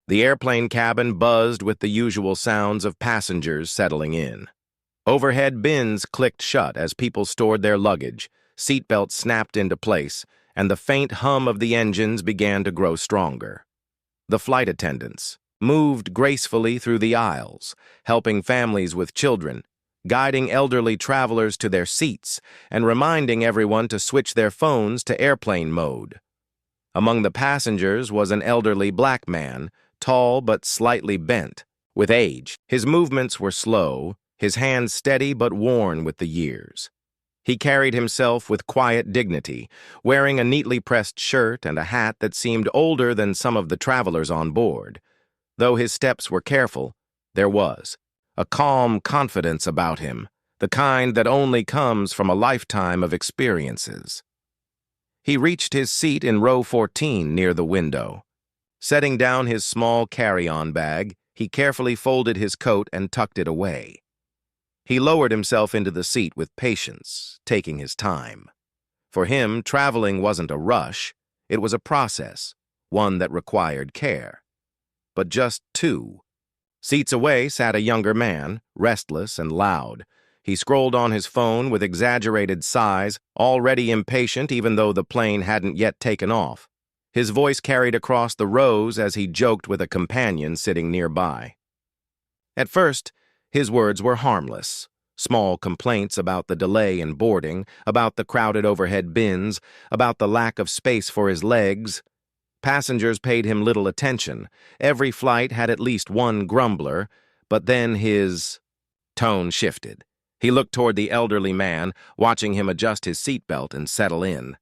The airplane cabin buzzed with the usual sounds of passengers settling in. Overhead bins clicked shut as people stored their luggage, seatbelts snapped into place, and the faint hum of the engines began to grow stronger. The flight attendants moved gracefully through the aisles, helping families with children, guiding elderly travelers to their seats, and reminding everyone to switch their phones to airplane mode. Among the passengers was an elderly black man, tall but slightly bent. With age, his movements were slow, his hands steady but worn with the years. He carried himself with quiet dignity, wearing a neatly pressed shirt and a hat that seemed older than some of the travelers on board. Though his steps were careful, there was a calm confidence about him, the kind that only comes from a lifetime of experiences. He reached his seat in row 14 near the window. Setting down his small carry-on bag, he carefully folded his coat and tucked it away. He lowered himself into the seat with patience, taking his time. For him, traveling wasn't a rush. It was a process, one that required care. But just two. Seats away sat a younger man, restless and loud. He scrolled on his phone with exaggerated sighs, already impatient even though the plane hadn't yet taken off. His voice carried across the rows as he joked with a companion sitting nearby. At first, his words were harmless. Small complaints about the delay in boarding, about the crowded overhead bins, about the lack of space for his legs. Passengers paid him little attention. Every flight had at least one grumbler, but then his tone shifted. He looked toward the elderly man, watching him adjust his seatbelt and settle in.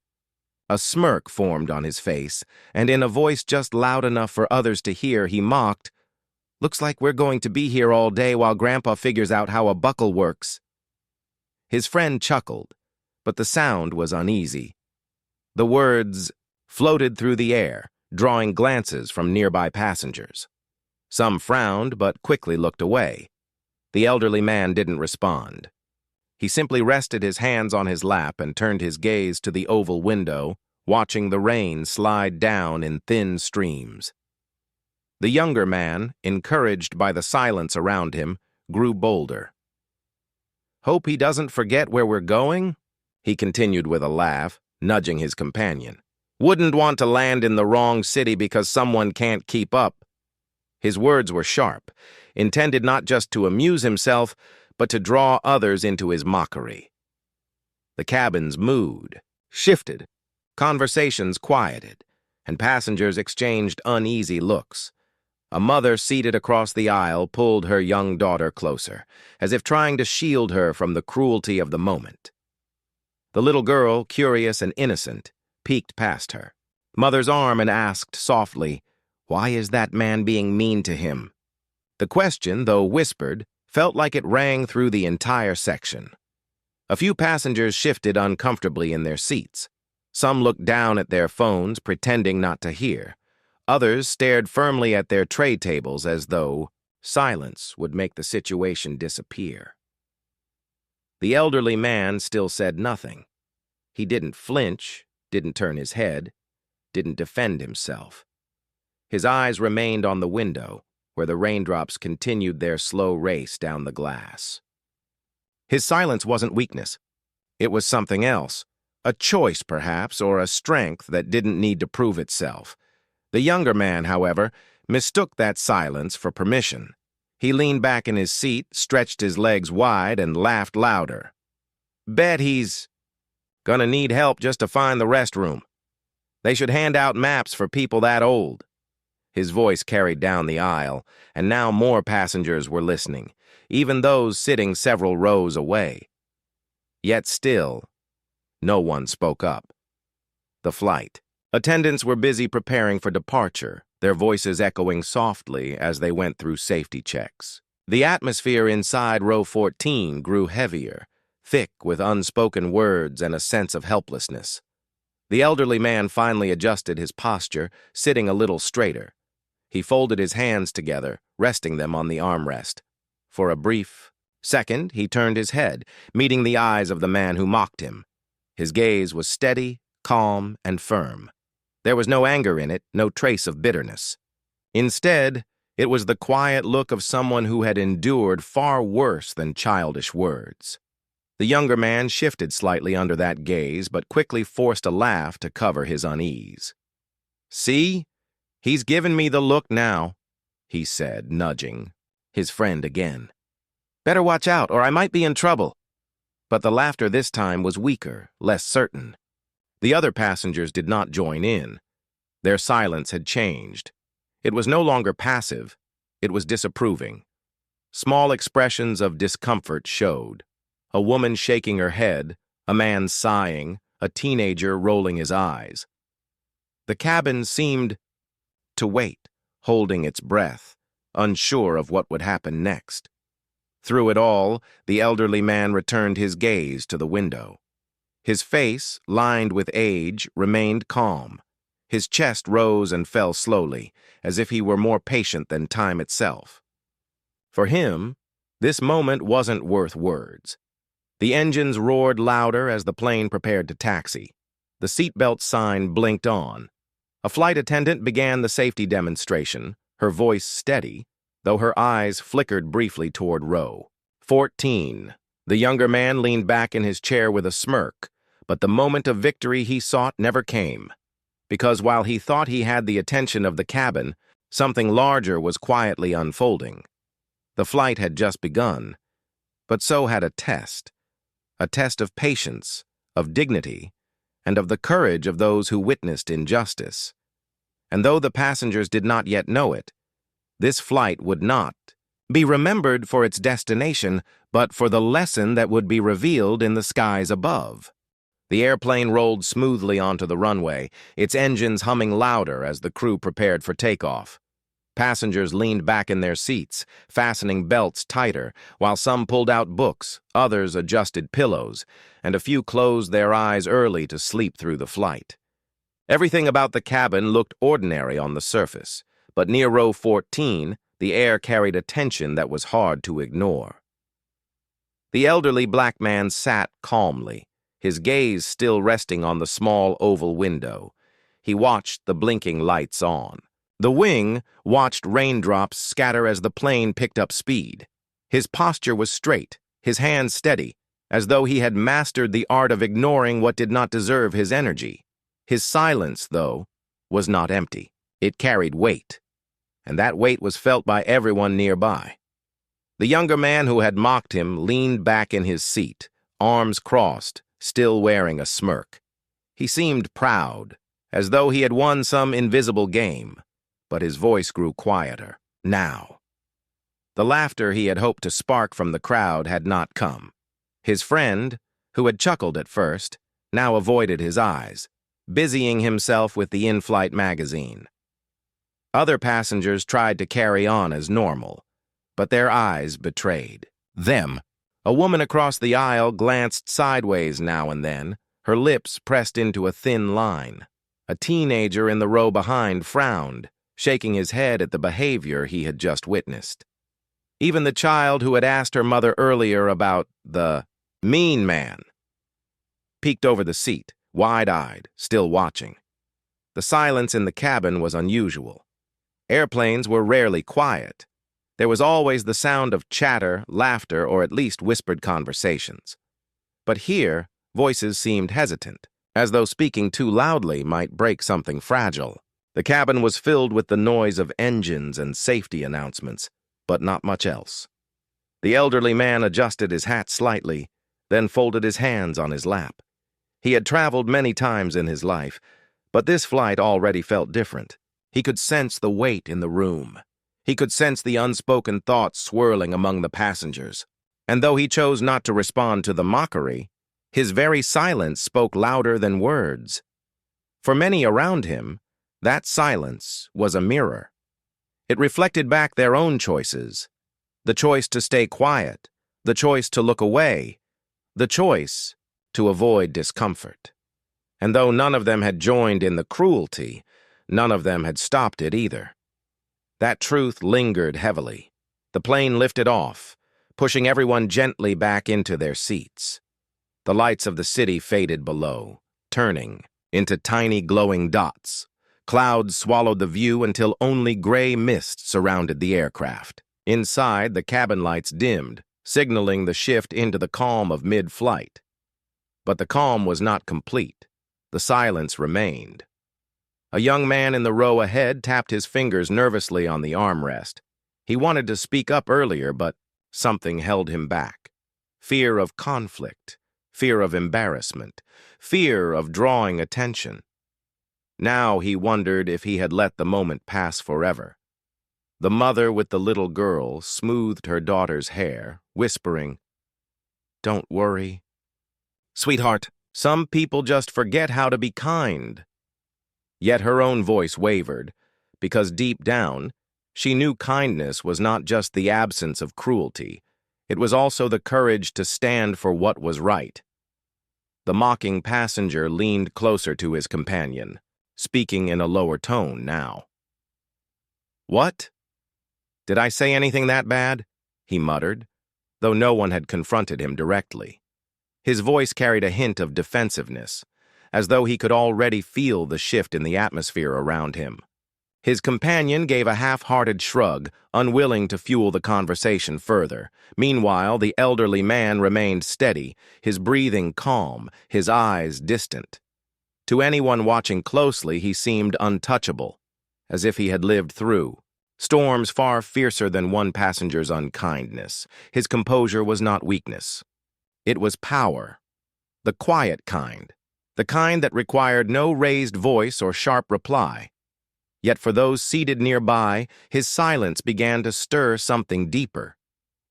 A smirk formed on his face, and in a voice just loud enough for others to hear, he mocked, "Looks like we're going to be here all day while Grandpa figures out how a buckle works." His friend chuckled, but the sound was uneasy. The words floated through the air, drawing glances from nearby passengers. Some frowned, but quickly looked away. The elderly man didn't respond. He simply rested his hands on his lap and turned his gaze to the oval window, watching the rain slide down in thin streams. The younger man, encouraged by the silence around him, grew bolder. "Hope he doesn't forget where we're going?" he continued with a laugh, nudging his companion. "Wouldn't want to land in the wrong city because someone can't keep up." His words were sharp, intended not just to amuse himself, but to draw others into his mockery. The cabin's mood shifted, conversations quieted, and passengers exchanged uneasy looks. A mother seated across the aisle pulled her young daughter closer, as if trying to shield her from the cruelty of the moment. The little girl, curious and innocent, peeked past her, mother's arm, and asked softly, "Why is that man being mean to him?" The question, though whispered, felt like it rang through the entire section. A few passengers shifted uncomfortably in their seats. Some looked down at their phones, pretending not to hear. Others stared firmly at their tray tables as though silence would make the situation disappear. The elderly man still said nothing. He didn't flinch, didn't turn his head, didn't defend himself. His eyes remained on the window, where the raindrops continued their slow race down the glass. His silence wasn't weakness. It was something else, a choice perhaps, or a strength that didn't need to prove itself. The younger man, however, mistook that silence for permission. He leaned back in his seat, stretched his legs wide, and laughed louder. "Bet he's gonna need help just to find the restroom. They should hand out maps for people that old." His voice carried down the aisle, and now more passengers were listening, even those sitting several rows away. Yet still, no one spoke up. The flight. Attendants were busy preparing for departure, their voices echoing softly as they went through safety checks. The atmosphere inside row 14 grew heavier, thick with unspoken words and a sense of helplessness. The elderly man finally adjusted his posture, sitting a little straighter. He folded his hands together, resting them on the armrest. For a brief second, he turned his head, meeting the eyes of the man who mocked him. His gaze was steady, calm, and firm. There was no anger in it, no trace of bitterness. Instead, it was the quiet look of someone who had endured far worse than childish words. The younger man shifted slightly under that gaze, but quickly forced a laugh to cover his unease. "See? He's given me the look now," he said, nudging his friend again. "Better watch out, or I might be in trouble." But the laughter this time was weaker, less certain. The other passengers did not join in. Their silence had changed. It was no longer passive, it was disapproving. Small expressions of discomfort showed. A woman shaking her head, a man sighing, a teenager rolling his eyes. The cabin seemed to wait, holding its breath, unsure of what would happen next. Through it all, the elderly man returned his gaze to the window. His face, lined with age, remained calm. His chest rose and fell slowly, as if he were more patient than time itself. For him, this moment wasn't worth words. The engines roared louder as the plane prepared to taxi. The seatbelt sign blinked on. A flight attendant began the safety demonstration, her voice steady, though her eyes flickered briefly toward row 14. The younger man leaned back in his chair with a smirk, but the moment of victory he sought never came. Because while he thought he had the attention of the cabin, something larger was quietly unfolding. The flight had just begun, but so had a test of patience, of dignity, and of the courage of those who witnessed injustice. And though the passengers did not yet know it, this flight would not be remembered for its destination, but for the lesson that would be revealed in the skies above. The airplane rolled smoothly onto the runway, its engines humming louder as the crew prepared for takeoff. Passengers leaned back in their seats, fastening belts tighter, while some pulled out books, others adjusted pillows, and a few closed their eyes early to sleep through the flight. Everything about the cabin looked ordinary on the surface, but near row 14, the air carried a tension that was hard to ignore. The elderly black man sat calmly, his gaze still resting on the small oval window. He watched the blinking lights on. The wing watched raindrops scatter as the plane picked up speed. His posture was straight, his hands steady, as though he had mastered the art of ignoring what did not deserve his energy. His silence, though, was not empty. It carried weight, and that weight was felt by everyone nearby. The younger man who had mocked him leaned back in his seat, arms crossed, still wearing a smirk. He seemed proud, as though he had won some invisible game. But his voice grew quieter, now. The laughter he had hoped to spark from the crowd had not come. His friend, who had chuckled at first, now avoided his eyes, busying himself with the in-flight magazine. Other passengers tried to carry on as normal, but their eyes betrayed them. A woman across the aisle glanced sideways now and then, her lips pressed into a thin line. A teenager in the row behind frowned, shaking his head at the behavior he had just witnessed. Even the child who had asked her mother earlier about the mean man peeked over the seat, wide-eyed, still watching. The silence in the cabin was unusual. Airplanes were rarely quiet. There was always the sound of chatter, laughter, or at least whispered conversations. But here, voices seemed hesitant, as though speaking too loudly might break something fragile. The cabin was filled with the noise of engines and safety announcements, but not much else. The elderly man adjusted his hat slightly, then folded his hands on his lap. He had traveled many times in his life, but this flight already felt different. He could sense the weight in the room. He could sense the unspoken thoughts swirling among the passengers. And though he chose not to respond to the mockery, his very silence spoke louder than words. For many around him, that silence was a mirror. It reflected back their own choices. The choice to stay quiet, the choice to look away, the choice to avoid discomfort. And though none of them had joined in the cruelty, none of them had stopped it either. That truth lingered heavily. The plane lifted off, pushing everyone gently back into their seats. The lights of the city faded below, turning into tiny glowing dots, Clouds swallowed the view until only gray mist surrounded the aircraft. Inside, the cabin lights dimmed, signaling the shift into the calm of mid-flight. But the calm was not complete. The silence remained. A young man in the row ahead tapped his fingers nervously on the armrest. He wanted to speak up earlier, but something held him back. Fear of conflict, fear of embarrassment, fear of drawing attention. Now he wondered if he had let the moment pass forever. The mother with the little girl smoothed her daughter's hair, whispering, "Don't worry. Sweetheart, some people just forget how to be kind." Yet her own voice wavered, because deep down, she knew kindness was not just the absence of cruelty. It was also the courage to stand for what was right. The mocking passenger leaned closer to his companion, speaking in a lower tone now. "What? Did I say anything that bad?" he muttered, though no one had confronted him directly. His voice carried a hint of defensiveness, as though he could already feel the shift in the atmosphere around him. His companion gave a half-hearted shrug, unwilling to fuel the conversation further. Meanwhile, the elderly man remained steady, his breathing calm, his eyes distant. To anyone watching closely, he seemed untouchable, as if he had lived through storms far fiercer than one passenger's unkindness. His composure was not weakness. It was power, the quiet kind, the kind that required no raised voice or sharp reply. Yet for those seated nearby, his silence began to stir something deeper.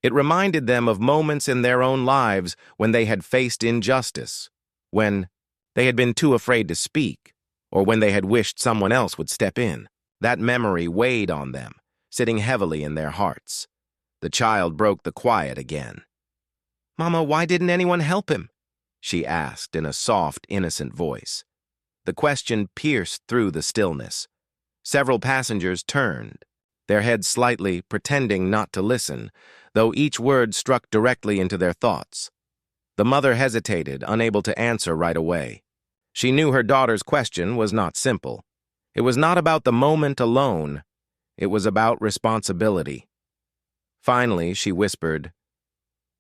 It reminded them of moments in their own lives when they had faced injustice, when they had been too afraid to speak, or when they had wished someone else would step in. That memory weighed on them, sitting heavily in their hearts. The child broke the quiet again. "Mama, why didn't anyone help him?" she asked in a soft, innocent voice. The question pierced through the stillness. Several passengers turned, their heads slightly, pretending not to listen, though each word struck directly into their thoughts. The mother hesitated, unable to answer right away. She knew her daughter's question was not simple. It was not about the moment alone. It was about responsibility. Finally, she whispered,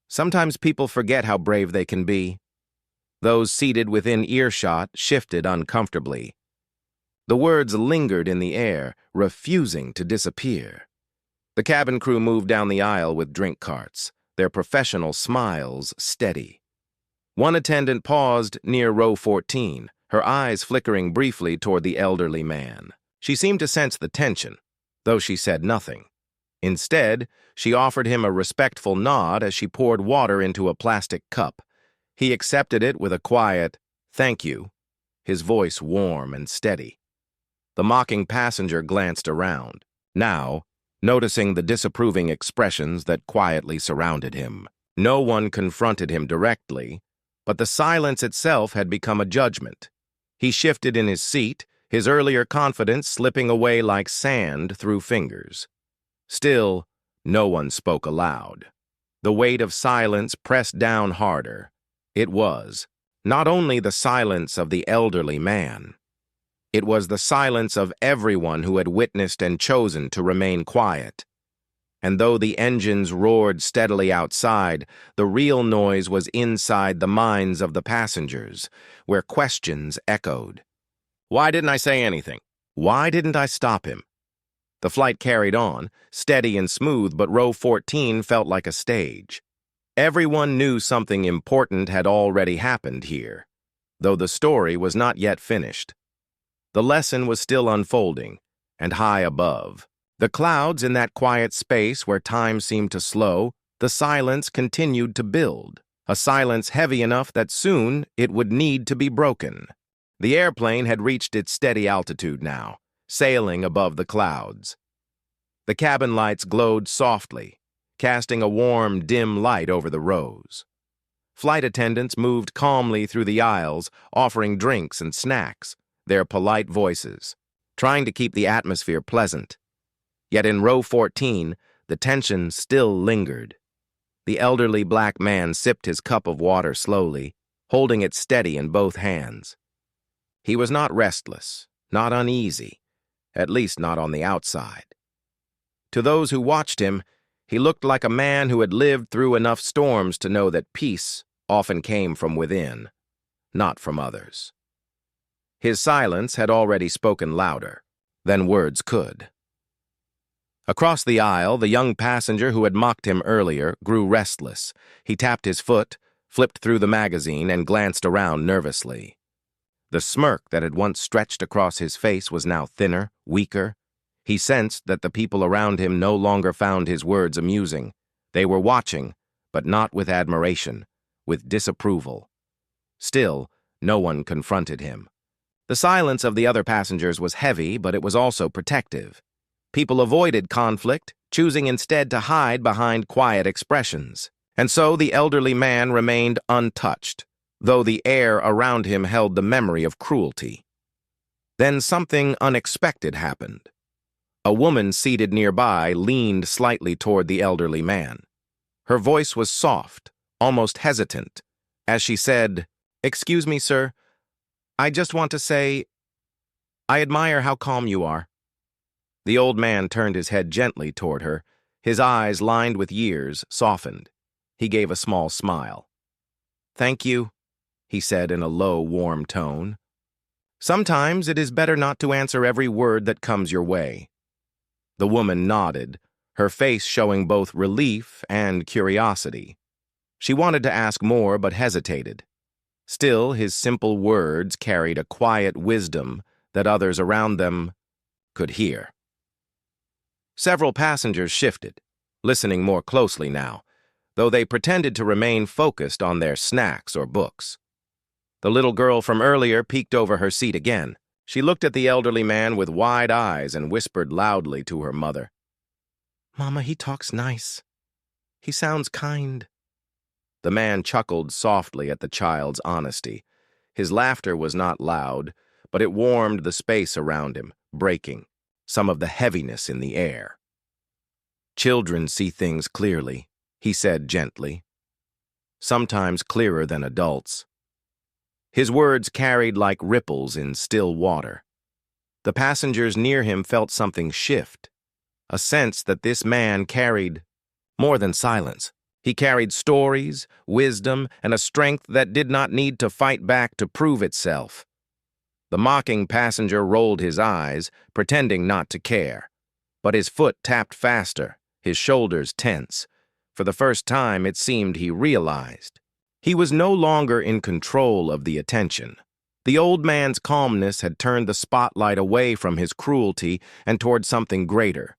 "Sometimes people forget how brave they can be." Those seated within earshot shifted uncomfortably. The words lingered in the air, refusing to disappear. The cabin crew moved down the aisle with drink carts, their professional smiles steady. One attendant paused near row 14, her eyes flickering briefly toward the elderly man. She seemed to sense the tension, though she said nothing. Instead, she offered him a respectful nod as she poured water into a plastic cup. He accepted it with a quiet, "Thank you," his voice warm and steady. The mocking passenger glanced around, now noticing the disapproving expressions that quietly surrounded him. No one confronted him directly, but the silence itself had become a judgment. He shifted in his seat, his earlier confidence slipping away like sand through fingers. Still, no one spoke aloud. The weight of silence pressed down harder. It was not only the silence of the elderly man. It was the silence of everyone who had witnessed and chosen to remain quiet. And though the engines roared steadily outside, the real noise was inside the minds of the passengers, where questions echoed. Why didn't I say anything? Why didn't I stop him? The flight carried on, steady and smooth, but row 14 felt like a stage. Everyone knew something important had already happened here, though the story was not yet finished. The lesson was still unfolding, and high above. The clouds in that quiet space where time seemed to slow, the silence continued to build, a silence heavy enough that soon it would need to be broken. The airplane had reached its steady altitude now, sailing above the clouds. The cabin lights glowed softly, casting a warm, dim light over the rows. Flight attendants moved calmly through the aisles, offering drinks and snacks, their polite voices, trying to keep the atmosphere pleasant. Yet in row 14, the tension still lingered. The elderly black man sipped his cup of water slowly, holding it steady in both hands. He was not restless, not uneasy, at least not on the outside. To those who watched him, he looked like a man who had lived through enough storms to know that peace often came from within, not from others. His silence had already spoken louder than words could. Across the aisle, the young passenger who had mocked him earlier grew restless. He tapped his foot, flipped through the magazine, and glanced around nervously. The smirk that had once stretched across his face was now thinner, weaker. He sensed that the people around him no longer found his words amusing. They were watching, but not with admiration, with disapproval. Still, no one confronted him. The silence of the other passengers was heavy, but it was also protective. People avoided conflict, choosing instead to hide behind quiet expressions. And so the elderly man remained untouched, though the air around him held the memory of cruelty. Then something unexpected happened. A woman seated nearby leaned slightly toward the elderly man. Her voice was soft, almost hesitant, as she said, "Excuse me, sir. I just want to say, I admire how calm you are." The old man turned his head gently toward her. His eyes, lined with years, softened. He gave a small smile. "Thank you," he said in a low, warm tone. "Sometimes it is better not to answer every word that comes your way." The woman nodded, her face showing both relief and curiosity. She wanted to ask more but hesitated. Still, his simple words carried a quiet wisdom that others around them could hear. Several passengers shifted, listening more closely now, though they pretended to remain focused on their snacks or books. The little girl from earlier peeked over her seat again. She looked at the elderly man with wide eyes and whispered loudly to her mother, "Mama, he talks nice. He sounds kind." The man chuckled softly at the child's honesty. His laughter was not loud, but it warmed the space around him, breaking some of the heaviness in the air. "Children see things clearly," he said gently. "Sometimes clearer than adults." His words carried like ripples in still water. The passengers near him felt something shift, a sense that this man carried more than silence. He carried stories, wisdom, and a strength that did not need to fight back to prove itself. The mocking passenger rolled his eyes, pretending not to care. But his foot tapped faster, his shoulders tense. For the first time, it seemed he realized. He was no longer in control of the attention. The old man's calmness had turned the spotlight away from his cruelty and toward something greater.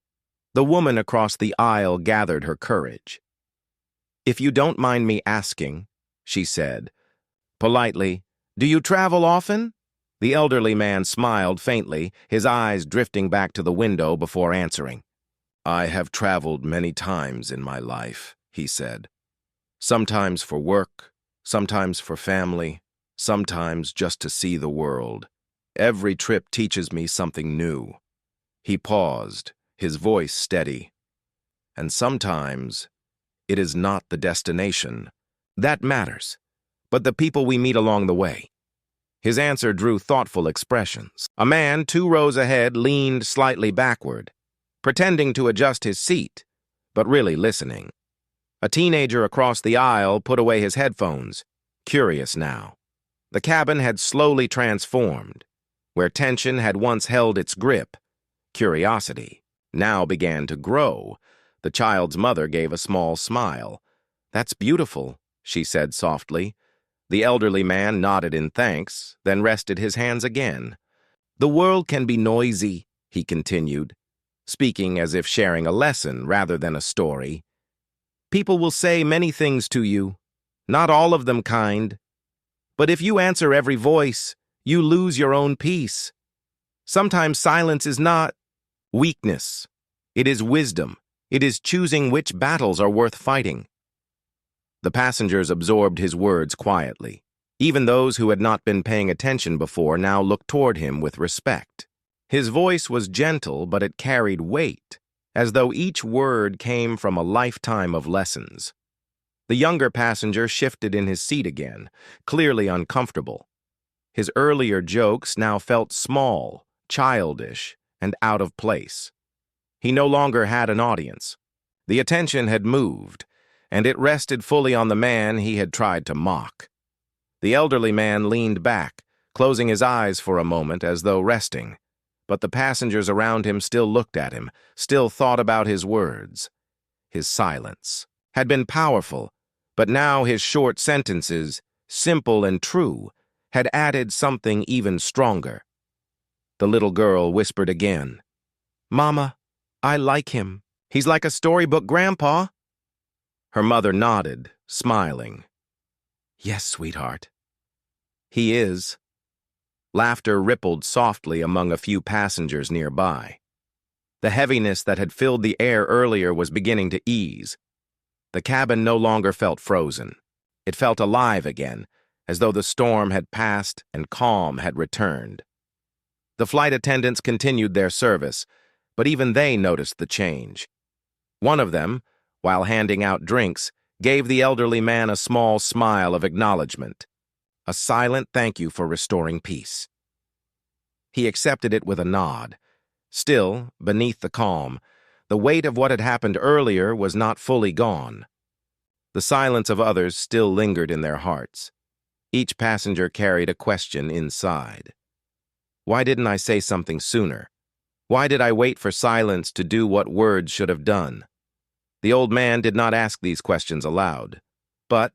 The woman across the aisle gathered her courage. "If you don't mind me asking," she said, politely, "do you travel often?" The elderly man smiled faintly, his eyes drifting back to the window before answering. "I have traveled many times in my life," he said. "Sometimes for work, sometimes for family, sometimes just to see the world. Every trip teaches me something new." He paused, his voice steady. "And sometimes it is not the destination that matters, but the people we meet along the way." His answer drew thoughtful expressions. A man 2 rows ahead leaned slightly backward, pretending to adjust his seat, but really listening. A teenager across the aisle put away his headphones, curious now. The cabin had slowly transformed. Where tension had once held its grip, curiosity now began to grow. The child's mother gave a small smile. "That's beautiful," she said softly. The elderly man nodded in thanks, then rested his hands again. "The world can be noisy," he continued, speaking as if sharing a lesson rather than a story. "People will say many things to you, not all of them kind. But if you answer every voice, you lose your own peace. Sometimes silence is not weakness. It is wisdom. It is choosing which battles are worth fighting." The passengers absorbed his words quietly. Even those who had not been paying attention before now looked toward him with respect. His voice was gentle, but it carried weight, as though each word came from a lifetime of lessons. The younger passenger shifted in his seat again, clearly uncomfortable. His earlier jokes now felt small, childish, and out of place. He no longer had an audience. The attention had moved, and it rested fully on the man he had tried to mock. The elderly man leaned back, closing his eyes for a moment as though resting, but the passengers around him still looked at him, still thought about his words. His silence had been powerful, but now his short sentences, simple and true, had added something even stronger. The little girl whispered again, "Mama, I like him. He's like a storybook grandpa." Her mother nodded, smiling. "Yes, sweetheart. He is." Laughter rippled softly among a few passengers nearby. The heaviness that had filled the air earlier was beginning to ease. The cabin no longer felt frozen. It felt alive again, as though the storm had passed and calm had returned. The flight attendants continued their service, but even they noticed the change. One of them, while handing out drinks, gave the elderly man a small smile of acknowledgement, a silent thank you for restoring peace. He accepted it with a nod. Still, beneath the calm, the weight of what had happened earlier was not fully gone. The silence of others still lingered in their hearts. Each passenger carried a question inside. Why didn't I say something sooner? Why did I wait for silence to do what words should have done? The old man did not ask these questions aloud. But,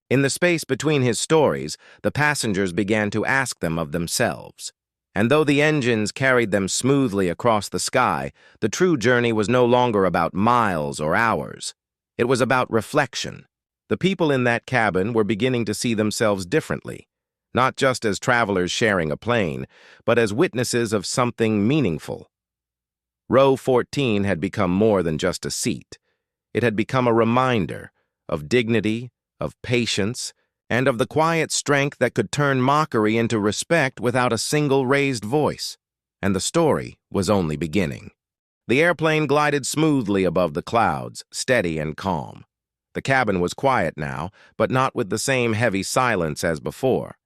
in the space between his stories, the passengers began to ask them of themselves. And though the engines carried them smoothly across the sky, the true journey was no longer about miles or hours. It was about reflection. The people in that cabin were beginning to see themselves differently, not just as travelers sharing a plane, but as witnesses of something meaningful. Row 14 had become more than just a seat. It had become a reminder of dignity, of patience, and of the quiet strength that could turn mockery into respect without a single raised voice. And the story was only beginning. The airplane glided smoothly above the clouds, steady and calm. The cabin was quiet now, but not with the same heavy silence as before.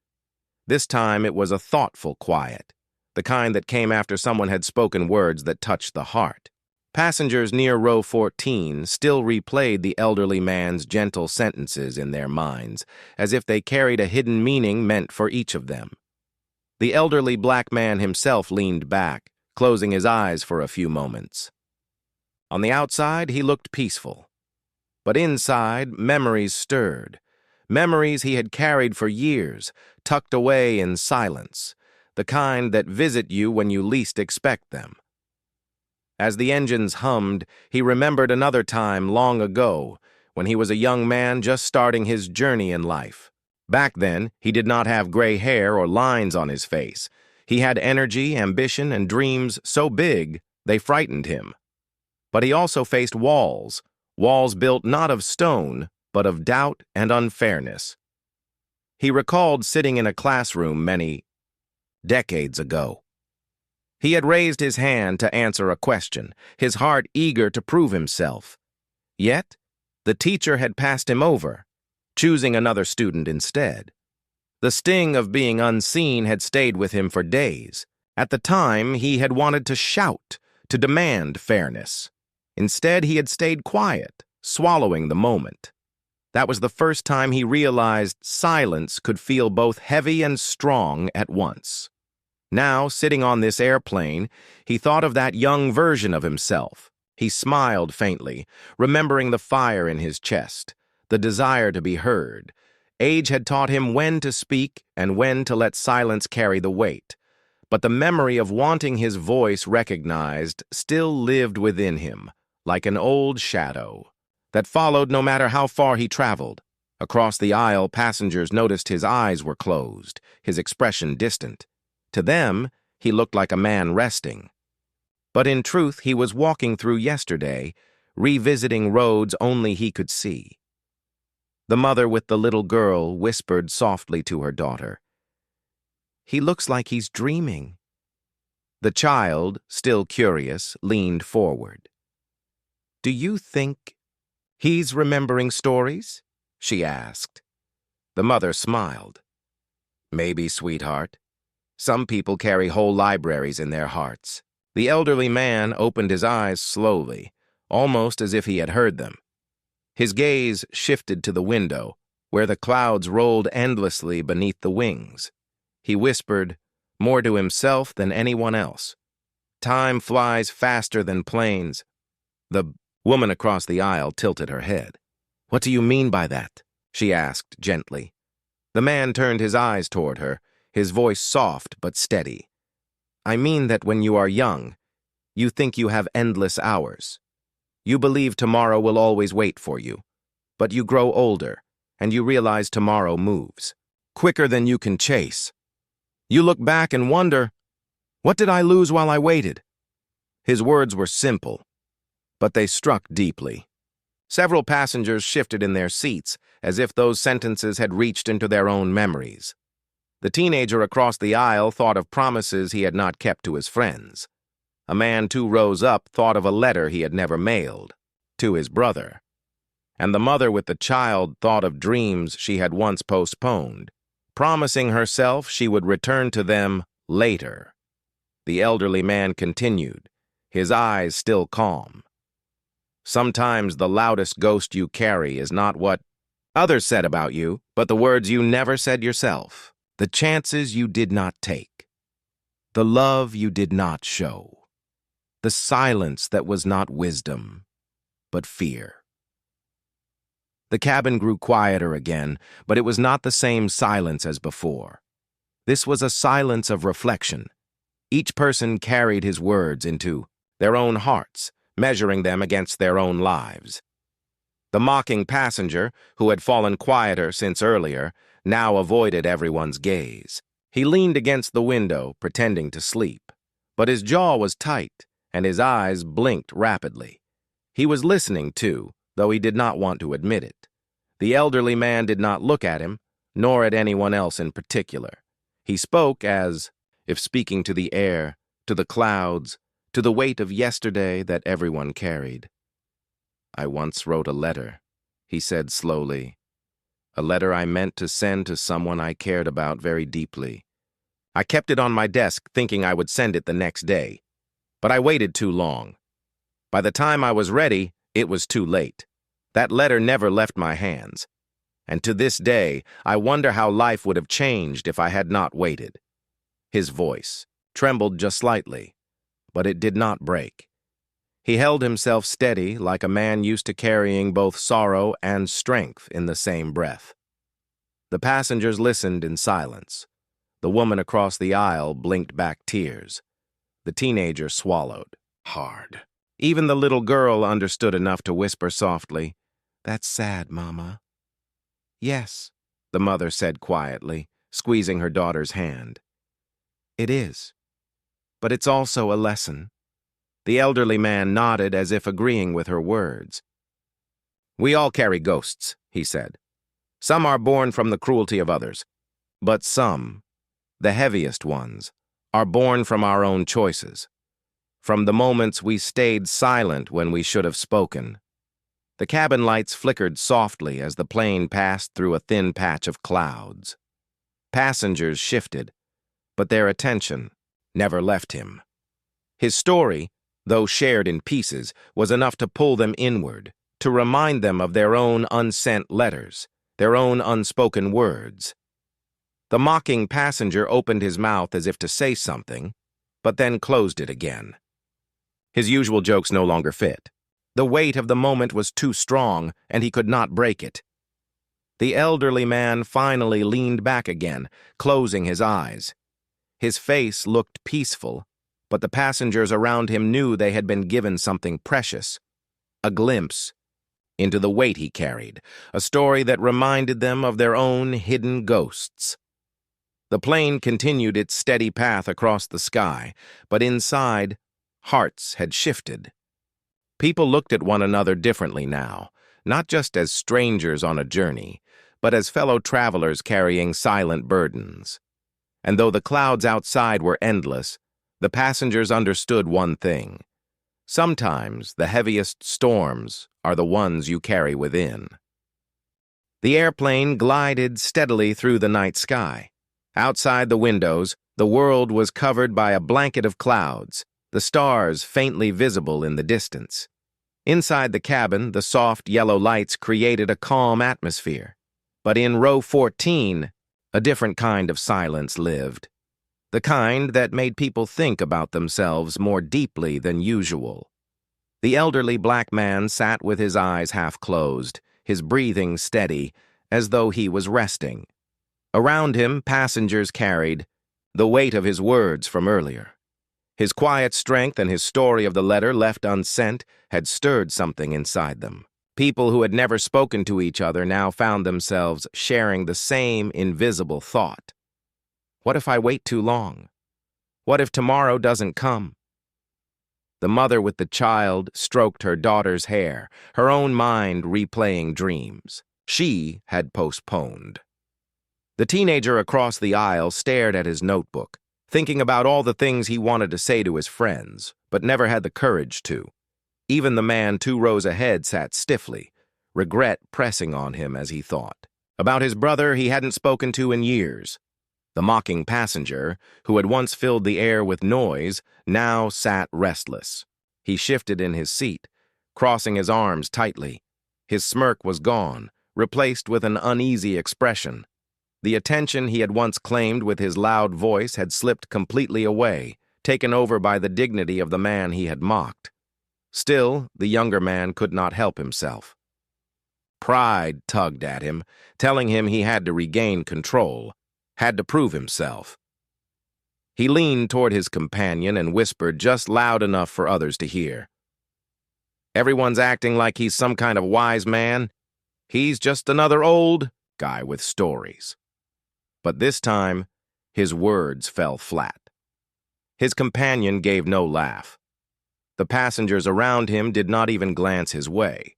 This time it was a thoughtful quiet, the kind that came after someone had spoken words that touched the heart. Passengers near row 14 still replayed the elderly man's gentle sentences in their minds, as if they carried a hidden meaning meant for each of them. The elderly black man himself leaned back, closing his eyes for a few moments. On the outside, he looked peaceful. But inside, memories stirred. Memories he had carried for years, tucked away in silence, the kind that visit you when you least expect them. As the engines hummed, he remembered another time long ago, when he was a young man just starting his journey in life. Back then, he did not have gray hair or lines on his face. He had energy, ambition, and dreams so big they frightened him. But he also faced walls built not of stone, but of doubt and unfairness. He recalled sitting in a classroom many decades ago. He had raised his hand to answer a question, his heart eager to prove himself. Yet, the teacher had passed him over, choosing another student instead. The sting of being unseen had stayed with him for days. At the time, he had wanted to shout, to demand fairness. Instead, he had stayed quiet, swallowing the moment. That was the first time he realized silence could feel both heavy and strong at once. Now, sitting on this airplane, he thought of that young version of himself. He smiled faintly, remembering the fire in his chest, the desire to be heard. Age had taught him when to speak and when to let silence carry the weight. But the memory of wanting his voice recognized still lived within him, like an old shadow that followed no matter how far he traveled. Across the aisle, passengers noticed his eyes were closed, his expression distant. To them, he looked like a man resting. But in truth, he was walking through yesterday, revisiting roads only he could see. The mother with the little girl whispered softly to her daughter, "He looks like he's dreaming." The child, still curious, leaned forward. "Do you think he's remembering stories?" she asked. The mother smiled. "Maybe, sweetheart. Some people carry whole libraries in their hearts. The elderly man opened his eyes slowly, almost as if he had heard them. His gaze shifted to the window, where the clouds rolled endlessly beneath the wings. He whispered, more to himself than anyone else, "Time flies faster than planes." The woman across the aisle tilted her head. "What do you mean by that?" she asked gently. The man turned his eyes toward her, his voice soft but steady. "I mean that when you are young, you think you have endless hours. You believe tomorrow will always wait for you. But you grow older, and you realize tomorrow moves quicker than you can chase. You look back and wonder, what did I lose while I waited?" His words were simple, but they struck deeply. Several passengers shifted in their seats, as if those sentences had reached into their own memories. The teenager across the aisle thought of promises he had not kept to his friends. A man 2 rows up thought of a letter he had never mailed, to his brother. And the mother with the child thought of dreams she had once postponed, promising herself she would return to them later. The elderly man continued, his eyes still calm. "Sometimes the loudest ghost you carry is not what others said about you, but the words you never said yourself, the chances you did not take, the love you did not show, the silence that was not wisdom, but fear." The cabin grew quieter again, but it was not the same silence as before. This was a silence of reflection. Each person carried his words into their own hearts, measuring them against their own lives. The mocking passenger, who had fallen quieter since earlier, now avoided everyone's gaze. He leaned against the window, pretending to sleep, but his jaw was tight and his eyes blinked rapidly. He was listening, too, though he did not want to admit it. The elderly man did not look at him, nor at anyone else in particular. He spoke as if speaking to the air, to the clouds, to the weight of yesterday that everyone carried. "I once wrote a letter," he said slowly. "A letter I meant to send to someone I cared about very deeply. I kept it on my desk thinking I would send it the next day, but I waited too long. By the time I was ready, it was too late. That letter never left my hands. And to this day, I wonder how life would have changed if I had not waited." His voice trembled just slightly, but it did not break. He held himself steady like a man used to carrying both sorrow and strength in the same breath. The passengers listened in silence. The woman across the aisle blinked back tears. The teenager swallowed hard. Even the little girl understood enough to whisper softly, "That's sad, Mama." "Yes," the mother said quietly, squeezing her daughter's hand. "It is. But it's also a lesson." The elderly man nodded as if agreeing with her words. "We all carry ghosts," he said. "Some are born from the cruelty of others, but some, the heaviest ones, are born from our own choices, from the moments we stayed silent when we should have spoken." The cabin lights flickered softly as the plane passed through a thin patch of clouds. Passengers shifted, but their attention never left him. His story, though shared in pieces, was enough to pull them inward, to remind them of their own unsent letters, their own unspoken words. The mocking passenger opened his mouth as if to say something, but then closed it again. His usual jokes no longer fit. The weight of the moment was too strong, and he could not break it. The elderly man finally leaned back again, closing his eyes. His face looked peaceful, but the passengers around him knew they had been given something precious, a glimpse into the weight he carried, a story that reminded them of their own hidden ghosts. The plane continued its steady path across the sky, but inside, hearts had shifted. People looked at one another differently now, not just as strangers on a journey, but as fellow travelers carrying silent burdens. And though the clouds outside were endless, the passengers understood one thing. Sometimes the heaviest storms are the ones you carry within. The airplane glided steadily through the night sky. Outside the windows, the world was covered by a blanket of clouds, the stars faintly visible in the distance. Inside the cabin, the soft yellow lights created a calm atmosphere. But in row 14, a different kind of silence lived. The kind that made people think about themselves more deeply than usual. The elderly black man sat with his eyes half closed, his breathing steady, as though he was resting. Around him, passengers carried the weight of his words from earlier. His quiet strength and his story of the letter left unsent had stirred something inside them. People who had never spoken to each other now found themselves sharing the same invisible thought. What if I wait too long? What if tomorrow doesn't come? The mother with the child stroked her daughter's hair, her own mind replaying dreams she had postponed. The teenager across the aisle stared at his notebook, thinking about all the things he wanted to say to his friends, but never had the courage to. Even the man 2 rows ahead sat stiffly, regret pressing on him as he thought. About his brother he hadn't spoken to in years. The mocking passenger, who had once filled the air with noise, now sat restless. He shifted in his seat, crossing his arms tightly. His smirk was gone, replaced with an uneasy expression. The attention he had once claimed with his loud voice had slipped completely away, taken over by the dignity of the man he had mocked. Still, the younger man could not help himself. Pride tugged at him, telling him he had to regain control, had to prove himself. He leaned toward his companion and whispered just loud enough for others to hear. Everyone's acting like he's some kind of wise man. He's just another old guy with stories. But this time, his words fell flat. His companion gave no laugh. The passengers around him did not even glance his way.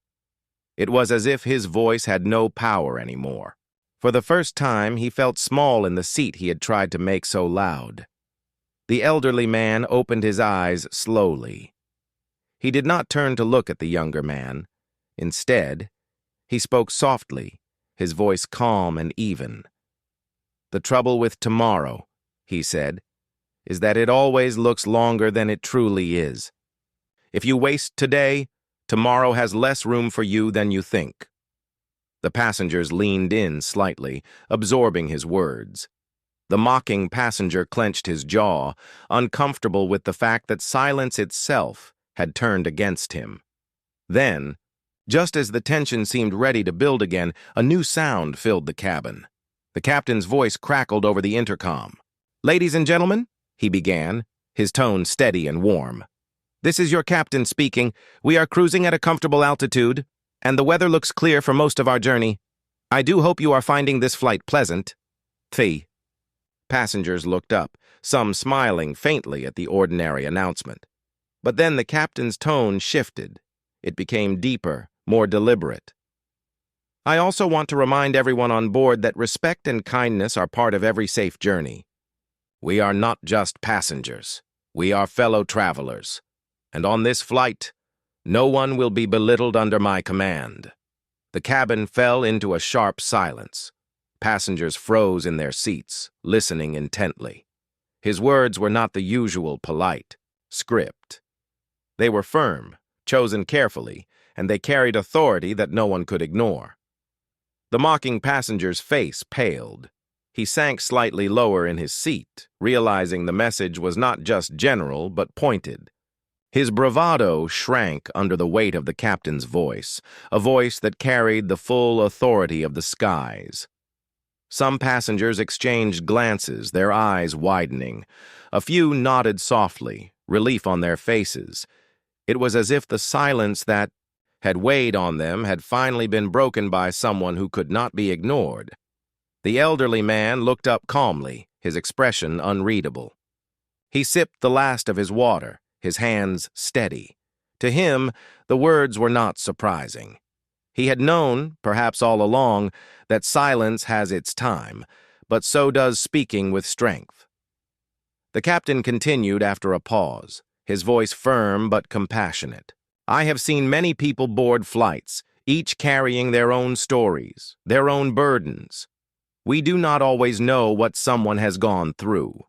It was as if his voice had no power anymore. For the first time, he felt small in the seat he had tried to make so loud. The elderly man opened his eyes slowly. He did not turn to look at the younger man. Instead, he spoke softly, his voice calm and even. "The trouble with tomorrow," he said, "is that it always looks longer than it truly is. If you waste today, tomorrow has less room for you than you think." The passengers leaned in slightly, absorbing his words. The mocking passenger clenched his jaw, uncomfortable with the fact that silence itself had turned against him. Then, just as the tension seemed ready to build again, a new sound filled the cabin. The captain's voice crackled over the intercom. "Ladies and gentlemen," he began, his tone steady and warm. "This is your captain speaking. We are cruising at a comfortable altitude, and the weather looks clear for most of our journey. I do hope you are finding this flight pleasant. Fee." Passengers looked up, some smiling faintly at the ordinary announcement. But then the captain's tone shifted. It became deeper, more deliberate. "I also want to remind everyone on board that respect and kindness are part of every safe journey. We are not just passengers. We are fellow travelers. And on this flight, no one will be belittled under my command." The cabin fell into a sharp silence. Passengers froze in their seats, listening intently. His words were not the usual polite script. They were firm, chosen carefully, and they carried authority that no one could ignore. The mocking passenger's face paled. He sank slightly lower in his seat, realizing the message was not just general but pointed. His bravado shrank under the weight of the captain's voice, a voice that carried the full authority of the skies. Some passengers exchanged glances, their eyes widening. A few nodded softly, relief on their faces. It was as if the silence that had weighed on them had finally been broken by someone who could not be ignored. The elderly man looked up calmly, his expression unreadable. He sipped the last of his water, his hands steady. To him, the words were not surprising. He had known, perhaps all along, that silence has its time, but so does speaking with strength. The captain continued after a pause, his voice firm but compassionate. "I have seen many people board flights, each carrying their own stories, their own burdens. We do not always know what someone has gone through.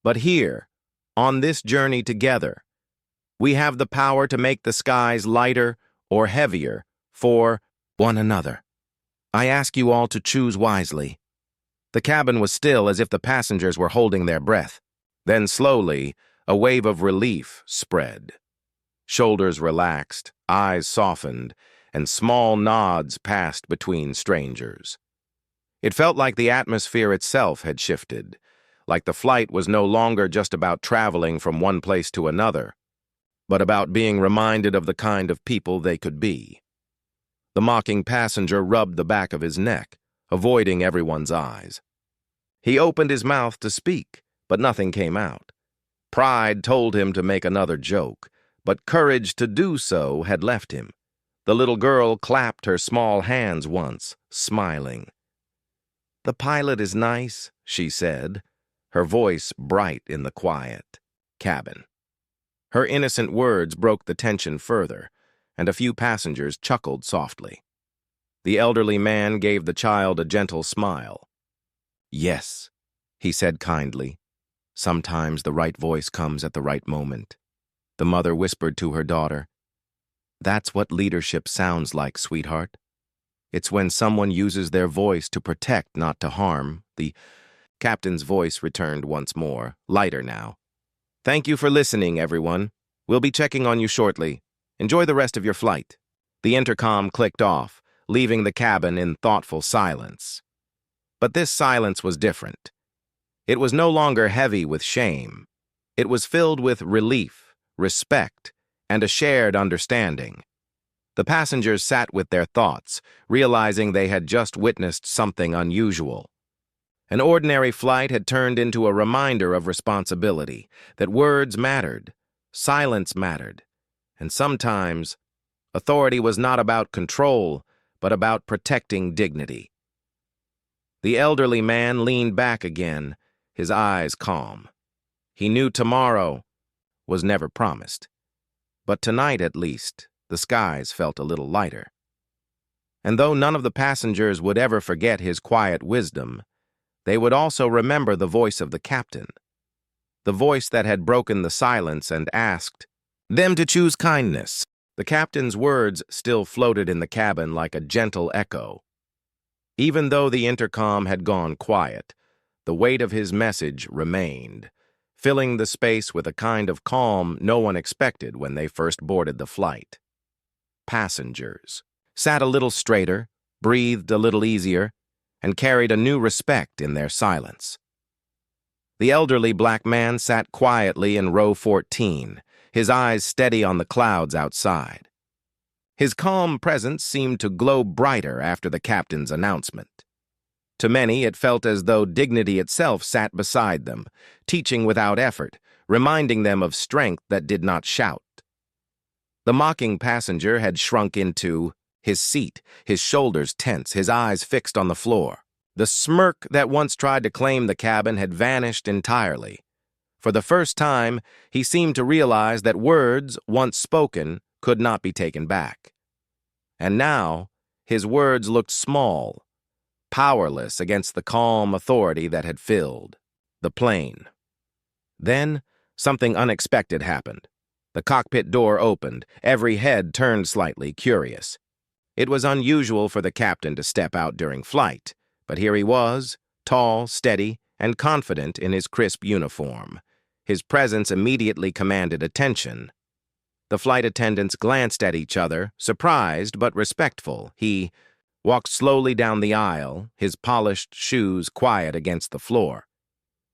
But here, On this journey together, we have the power to make the skies lighter or heavier for one another. I ask you all to choose wisely. The cabin was still as if the passengers were holding their breath. Then slowly, a wave of relief spread. Shoulders relaxed, eyes softened, and small nods passed between strangers. It felt like the atmosphere itself had shifted, like the flight was no longer just about traveling from one place to another, but about being reminded of the kind of people they could be. The mocking passenger rubbed the back of his neck, avoiding everyone's eyes. He opened his mouth to speak, but nothing came out. Pride told him to make another joke, but courage to do so had left him. The little girl clapped her small hands once, smiling. "The pilot is nice," she said, her voice bright in the quiet cabin. Her innocent words broke the tension further, and a few passengers chuckled softly. The elderly man gave the child a gentle smile. "Yes," he said kindly. "Sometimes the right voice comes at the right moment." The mother whispered to her daughter, "That's what leadership sounds like, sweetheart. It's when someone uses their voice to protect, not to harm." The captain's voice returned once more, lighter now. "Thank you for listening, everyone. We'll be checking on you shortly. Enjoy the rest of your flight." The intercom clicked off, leaving the cabin in thoughtful silence. But this silence was different. It was no longer heavy with shame. It was filled with relief, respect, and a shared understanding. The passengers sat with their thoughts, realizing they had just witnessed something unusual. An ordinary flight had turned into a reminder of responsibility, that words mattered, silence mattered, and sometimes authority was not about control, but about protecting dignity. The elderly man leaned back again, his eyes calm. He knew tomorrow was never promised, but tonight at least, the skies felt a little lighter. And though none of the passengers would ever forget his quiet wisdom, they would also remember the voice of the captain, the voice that had broken the silence and asked them to choose kindness. The captain's words still floated in the cabin like a gentle echo. Even though the intercom had gone quiet, the weight of his message remained, filling the space with a kind of calm no one expected when they first boarded the flight. Passengers sat a little straighter, breathed a little easier, and carried a new respect in their silence. The elderly black man sat quietly in row 14, his eyes steady on the clouds outside. His calm presence seemed to glow brighter after the captain's announcement. To many, it felt as though dignity itself sat beside them, teaching without effort, reminding them of strength that did not shout. The mocking passenger had shrunk into his seat, his shoulders tense, his eyes fixed on the floor. The smirk that once tried to claim the cabin had vanished entirely. For the first time, he seemed to realize that words, once spoken, could not be taken back. And now, his words looked small, powerless against the calm authority that had filled the plane. Then, something unexpected happened. The cockpit door opened, every head turned slightly, curious. It was unusual for the captain to step out during flight, but here he was, tall, steady, and confident in his crisp uniform. His presence immediately commanded attention. The flight attendants glanced at each other, surprised but respectful. He walked slowly down the aisle, his polished shoes quiet against the floor.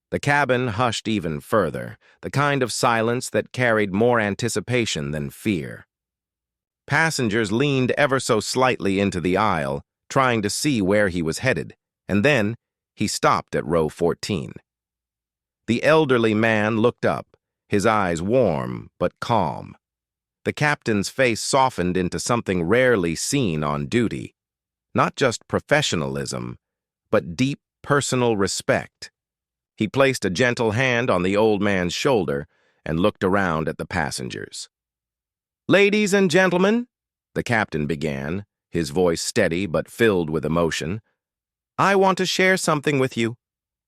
The cabin hushed even further, the kind of silence that carried more anticipation than fear. Passengers leaned ever so slightly into the aisle, trying to see where he was headed, and then he stopped at row 14. The elderly man looked up, his eyes warm but calm. The captain's face softened into something rarely seen on duty. Not just professionalism, but deep personal respect. He placed a gentle hand on the old man's shoulder and looked around at the passengers. "Ladies and gentlemen," the captain began, his voice steady but filled with emotion, "I want to share something with you.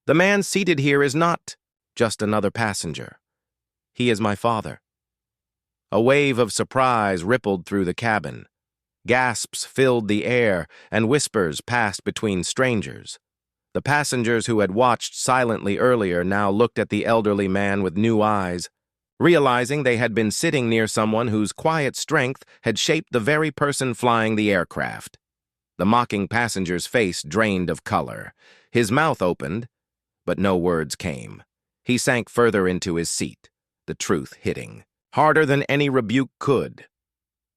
The man seated here is not just another passenger. He is my father." A wave of surprise rippled through the cabin. Gasps filled the air, and whispers passed between strangers. The passengers who had watched silently earlier now looked at the elderly man with new eyes, realizing they had been sitting near someone whose quiet strength had shaped the very person flying the aircraft. The mocking passenger's face drained of color. His mouth opened, but no words came. He sank further into his seat, the truth hitting harder than any rebuke could.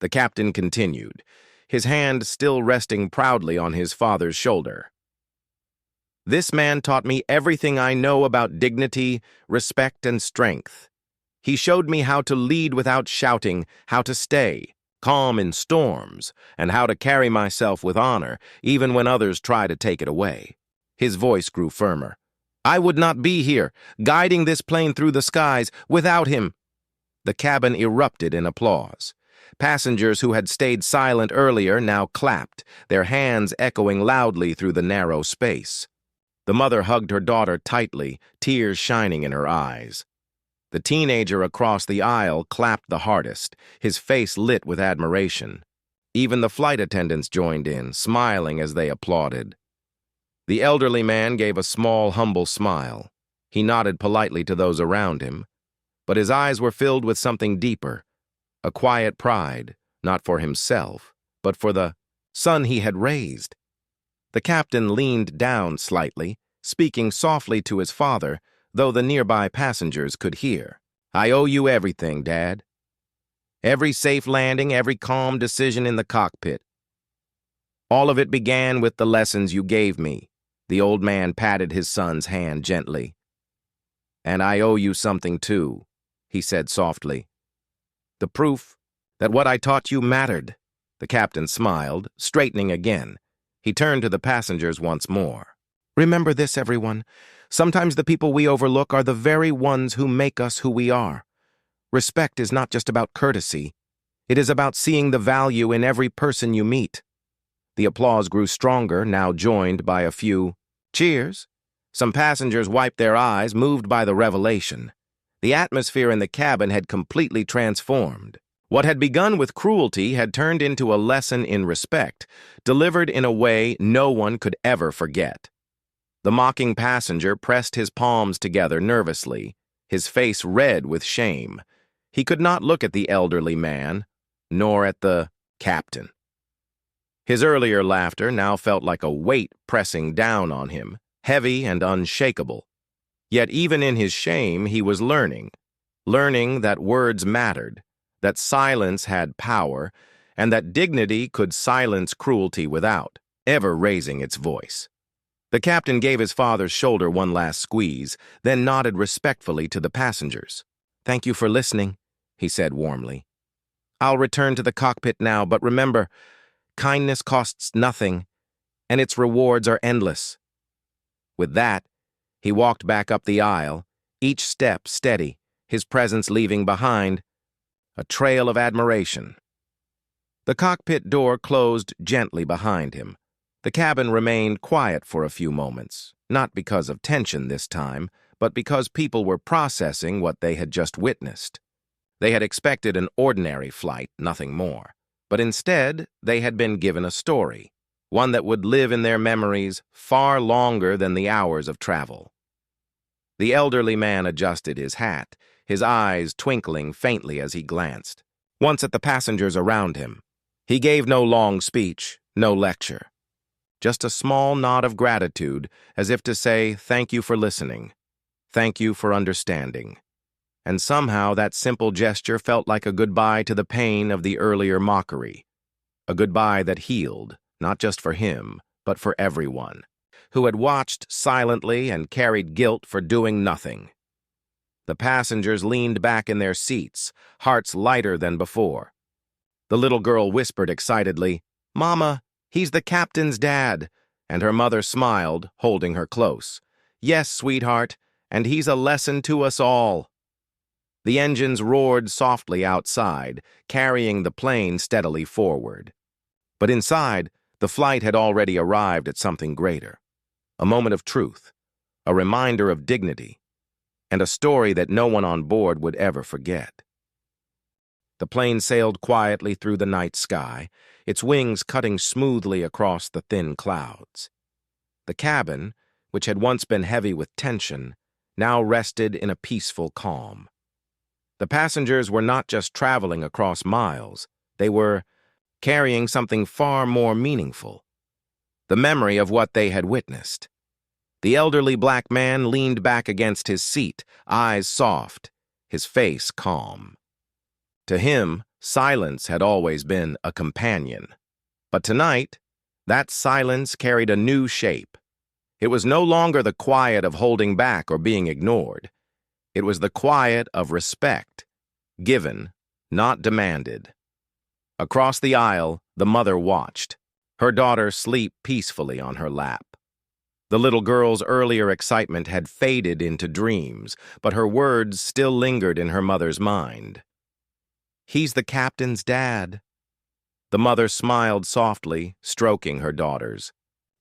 The captain continued, his hand still resting proudly on his father's shoulder. "This man taught me everything I know about dignity, respect, and strength. He showed me how to lead without shouting, how to stay calm in storms, and how to carry myself with honor, even when others try to take it away." His voice grew firmer. "I would not be here, guiding this plane through the skies, without him." The cabin erupted in applause. Passengers who had stayed silent earlier now clapped, their hands echoing loudly through the narrow space. The mother hugged her daughter tightly, tears shining in her eyes. The teenager across the aisle clapped the hardest, his face lit with admiration. Even the flight attendants joined in, smiling as they applauded. The elderly man gave a small, humble smile. He nodded politely to those around him, but his eyes were filled with something deeper, a quiet pride, not for himself, but for the son he had raised. The captain leaned down slightly, speaking softly to his father, though the nearby passengers could hear. "I owe you everything, Dad. Every safe landing, every calm decision in the cockpit. All of it began with the lessons you gave me." The old man patted his son's hand gently. "And I owe you something too," he said softly. "The proof that what I taught you mattered." The captain smiled, straightening again. He turned to the passengers once more. "Remember this, everyone. Sometimes the people we overlook are the very ones who make us who we are. Respect is not just about courtesy. It is about seeing the value in every person you meet." The applause grew stronger, now joined by a few cheers. Some passengers wiped their eyes, moved by the revelation. The atmosphere in the cabin had completely transformed. What had begun with cruelty had turned into a lesson in respect, delivered in a way no one could ever forget. The mocking passenger pressed his palms together nervously, his face red with shame. He could not look at the elderly man, nor at the captain. His earlier laughter now felt like a weight pressing down on him, heavy and unshakable. Yet even in his shame, he was learning that words mattered, that silence had power, and that dignity could silence cruelty without ever raising its voice. The captain gave his father's shoulder one last squeeze, then nodded respectfully to the passengers. "Thank you for listening," he said warmly. "I'll return to the cockpit now, but remember, kindness costs nothing, and its rewards are endless." With that, he walked back up the aisle, each step steady, his presence leaving behind a trail of admiration. The cockpit door closed gently behind him. The cabin remained quiet for a few moments, not because of tension this time, but because people were processing what they had just witnessed. They had expected an ordinary flight, nothing more. But instead, they had been given a story, one that would live in their memories far longer than the hours of travel. The elderly man adjusted his hat, his eyes twinkling faintly as he glanced. Once at the passengers around him, he gave no long speech, no lecture. Just a small nod of gratitude, as if to say, "Thank you for listening. Thank you for understanding." And somehow that simple gesture felt like a goodbye to the pain of the earlier mockery. A goodbye that healed, not just for him, but for everyone, who had watched silently and carried guilt for doing nothing. The passengers leaned back in their seats, hearts lighter than before. The little girl whispered excitedly, "Mama, he's the captain's dad," and her mother smiled, holding her close. "Yes, sweetheart, and he's a lesson to us all." The engines roared softly outside, carrying the plane steadily forward. But inside, the flight had already arrived at something greater. A moment of truth, a reminder of dignity, and a story that no one on board would ever forget. The plane sailed quietly through the night sky, its wings cutting smoothly across the thin clouds. The cabin, which had once been heavy with tension, now rested in a peaceful calm. The passengers were not just traveling across miles, they were carrying something far more meaningful: the memory of what they had witnessed. The elderly black man leaned back against his seat, eyes soft, his face calm. To him, silence had always been a companion. But tonight, that silence carried a new shape. It was no longer the quiet of holding back or being ignored. It was the quiet of respect, given, not demanded. Across the aisle, the mother watched, her daughter sleep peacefully on her lap. The little girl's earlier excitement had faded into dreams, but her words still lingered in her mother's mind. "He's the captain's dad." The mother smiled softly, stroking her daughter's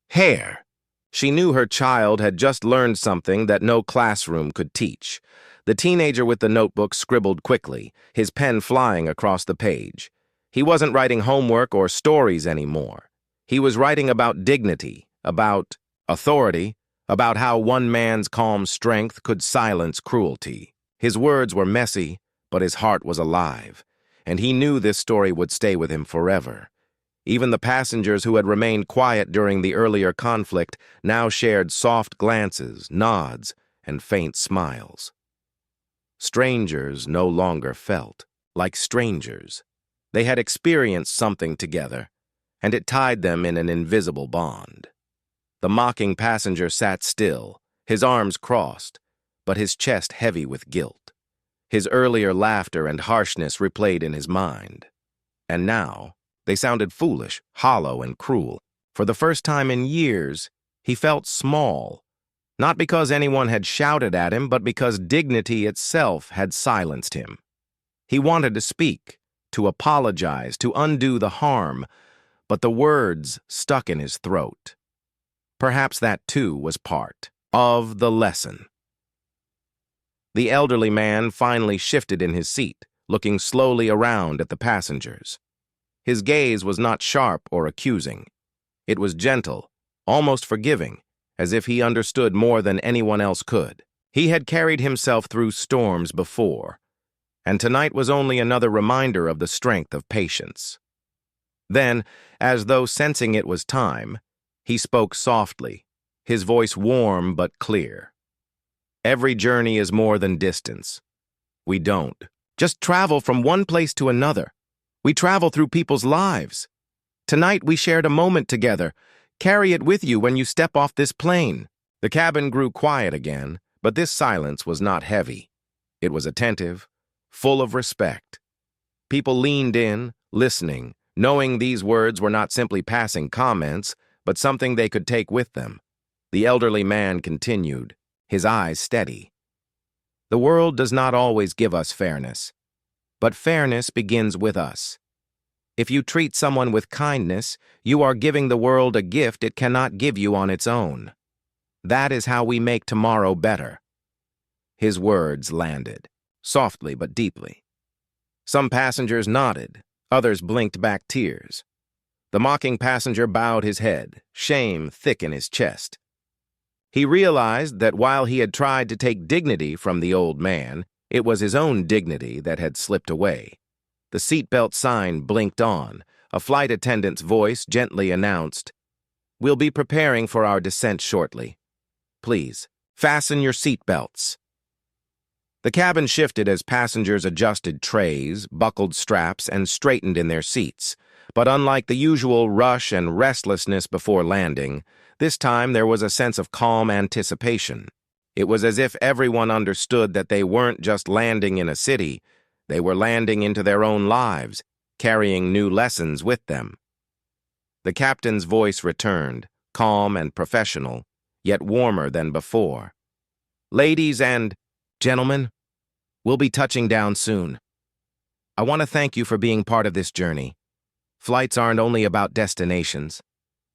hair. She knew her child had just learned something that no classroom could teach. The teenager with the notebook scribbled quickly, his pen flying across the page. He wasn't writing homework or stories anymore. He was writing about dignity, about authority, about how one man's calm strength could silence cruelty. His words were messy, but his heart was alive, and he knew this story would stay with him forever. Even the passengers who had remained quiet during the earlier conflict now shared soft glances, nods, and faint smiles. Strangers no longer felt like strangers. They had experienced something together, and it tied them in an invisible bond. The mocking passenger sat still, his arms crossed, but his chest heavy with guilt. His earlier laughter and harshness replayed in his mind. And now, they sounded foolish, hollow, and cruel. For the first time in years, he felt small, not because anyone had shouted at him, but because dignity itself had silenced him. He wanted to speak, to apologize, to undo the harm, but the words stuck in his throat. Perhaps that, too, was part of the lesson. The elderly man finally shifted in his seat, looking slowly around at the passengers. His gaze was not sharp or accusing. It was gentle, almost forgiving, as if he understood more than anyone else could. He had carried himself through storms before, and tonight was only another reminder of the strength of patience. Then, as though sensing it was time, he spoke softly, his voice warm but clear. "Every journey is more than distance. We don't just travel from one place to another. We travel through people's lives. Tonight we shared a moment together. Carry it with you when you step off this plane." The cabin grew quiet again, but this silence was not heavy. It was attentive, full of respect. People leaned in, listening, knowing these words were not simply passing comments, but something they could take with them. The elderly man continued, his eyes steady. "The world does not always give us fairness, but fairness begins with us. If you treat someone with kindness, you are giving the world a gift it cannot give you on its own. That is how we make tomorrow better." His words landed, softly but deeply. Some passengers nodded, others blinked back tears. The mocking passenger bowed his head, shame thick in his chest. He realized that while he had tried to take dignity from the old man, it was his own dignity that had slipped away. The seatbelt sign blinked on. A flight attendant's voice gently announced, "We'll be preparing for our descent shortly. Please, fasten your seatbelts." The cabin shifted as passengers adjusted trays, buckled straps, and straightened in their seats. But unlike the usual rush and restlessness before landing, this time there was a sense of calm anticipation. It was as if everyone understood that they weren't just landing in a city, they were landing into their own lives, carrying new lessons with them. The captain's voice returned, calm and professional, yet warmer than before. "Ladies and gentlemen, we'll be touching down soon. I want to thank you for being part of this journey. Flights aren't only about destinations.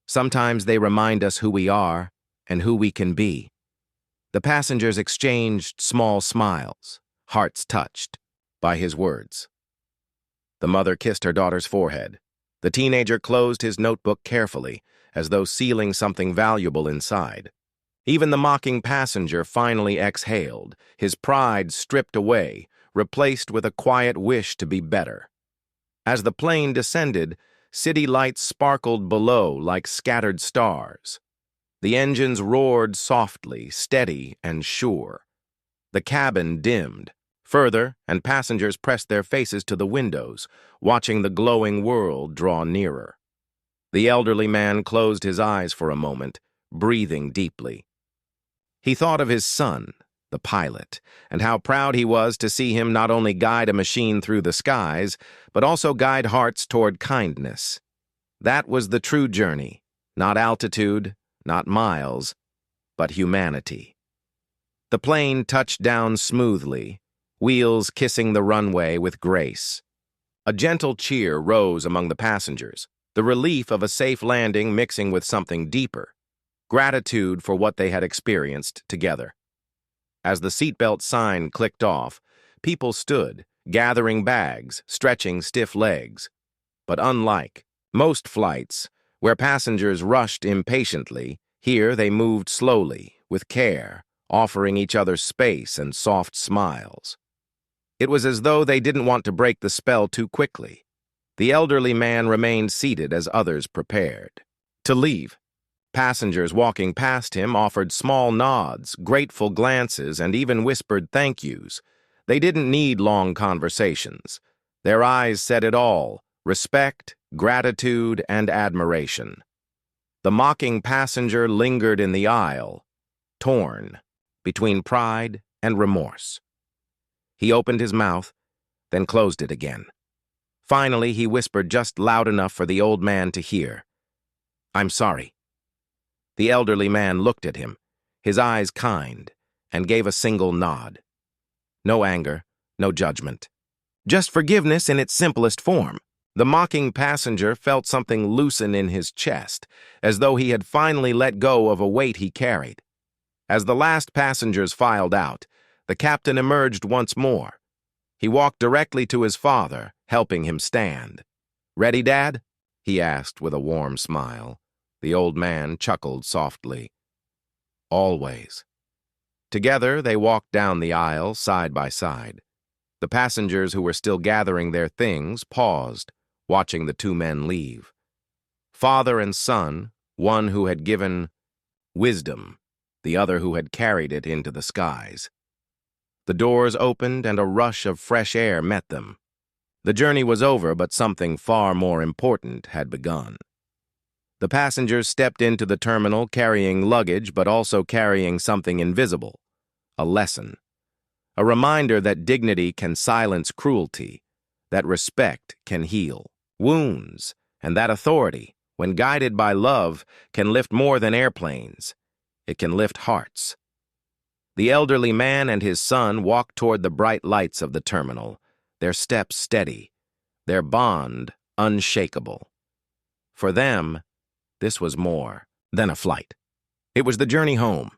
Sometimes they remind us who we are and who we can be." The passengers exchanged small smiles, hearts touched by his words. The mother kissed her daughter's forehead. The teenager closed his notebook carefully, as though sealing something valuable inside. Even the mocking passenger finally exhaled, his pride stripped away, replaced with a quiet wish to be better. As the plane descended, city lights sparkled below like scattered stars. The engines roared softly, steady and sure. The cabin dimmed further, and passengers pressed their faces to the windows, watching the glowing world draw nearer. The elderly man closed his eyes for a moment, breathing deeply. He thought of his son, the pilot, and how proud he was to see him not only guide a machine through the skies, but also guide hearts toward kindness. That was the true journey, not altitude, not miles, but humanity. The plane touched down smoothly, wheels kissing the runway with grace. A gentle cheer rose among the passengers, the relief of a safe landing mixing with something deeper, gratitude for what they had experienced together. As the seatbelt sign clicked off, people stood, gathering bags, stretching stiff legs. But unlike most flights, where passengers rushed impatiently, here they moved slowly, with care, offering each other space and soft smiles. It was as though they didn't want to break the spell too quickly. The elderly man remained seated as others prepared to leave. Passengers walking past him offered small nods, grateful glances, and even whispered thank yous. They didn't need long conversations. Their eyes said it all: respect, gratitude, and admiration. The mocking passenger lingered in the aisle, torn between pride and remorse. He opened his mouth, then closed it again. Finally, he whispered just loud enough for the old man to hear, "I'm sorry." The elderly man looked at him, his eyes kind, and gave a single nod. No anger, no judgment. Just forgiveness in its simplest form. The mocking passenger felt something loosen in his chest, as though he had finally let go of a weight he carried. As the last passengers filed out, the captain emerged once more. He walked directly to his father, helping him stand. "Ready, Dad?" he asked with a warm smile. The old man chuckled softly. "Always." Together, they walked down the aisle, side by side. The passengers who were still gathering their things paused, watching the two men leave. Father and son, one who had given wisdom, the other who had carried it into the skies. The doors opened and a rush of fresh air met them. The journey was over, but something far more important had begun. The passengers stepped into the terminal carrying luggage, but also carrying something invisible: a lesson. A reminder that dignity can silence cruelty, that respect can heal wounds, and that authority, when guided by love, can lift more than airplanes. It can lift hearts. The elderly man and his son walked toward the bright lights of the terminal, their steps steady, their bond unshakable. For them, this was more than a flight. It was the journey home,